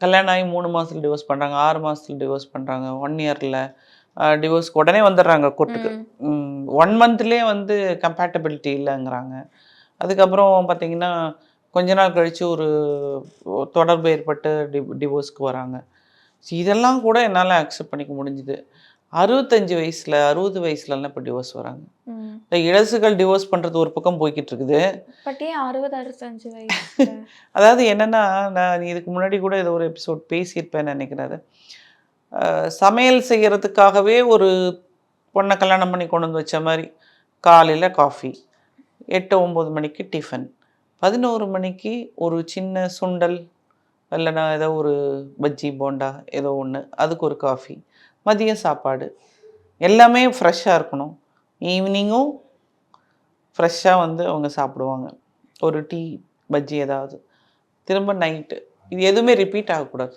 கல்யாணம் ஆகி 3 மாசத்துல டிவோர்ஸ் பண்றாங்க, 6 மாசத்துல டிவோர்ஸ் பண்றாங்க, 1 இயர்ல டிவோர்ஸ்க்கு உடனே வந்துடுறாங்க கோர்ட்டுக்கு. 1 மந்த்லயே வந்து கம்பேட்டபிலிட்டி இல்லைங்கிறாங்க. அதுக்கப்புறம் பார்த்தீங்கன்னா, கொஞ்ச நாள் கழிச்சு ஒரு தொடர்பு ஏற்பட்டு டிவோர்ஸ்க்கு வராங்க. இதெல்லாம் கூட என்னால அக்செப்ட் பண்ணிக்க முடிஞ்சுது. 65 வயசுல, 60 வயசுலலாம் இப்போ டிவோர்ஸ் வராங்க. ம். இந்த இளசுகள் டிவோர்ஸ் பண்றது ஒரு பக்கம் போய்க்கிட்டு இருக்குது. பட் ஏன் 60, 65 வயசுல? அதாவது என்னன்னா, நான் இதுக்கு முன்னாடி கூட ஏதோ ஒரு எபிசோட் பேசியிருப்பேன்னு நினைக்கிறேன் அது. சமையல் செய்யறதுக்காகவே ஒரு பொண்ண கல்யாணம் பண்ணி கொண்டு வந்து வச்ச மாரி. காலையில காஃபி, 8, 9 மணிக்கு டிஃபன், 11 மணிக்கு ஒரு சின்ன சுண்டல், இல்லைன்னா ஏதோ ஒரு பஜ்ஜி, போண்டா ஏதோ ஒண்ணு. அதுக்கு ஒரு காஃபி. மதியம் சாப்பாடு. எல்லாமே ஃப்ரெஷ்ஷா இருக்கணும். ஈவினிங்கும் ஃப்ரெஷ்ஷா வந்து அவங்க சாப்பிடுவாங்க. ஒரு டீ, பஜ்ஜி ஏதாவது. திரும்ப நைட்டு. இது எதுவுமே ரிப்பீட் ஆகக்கூடாது.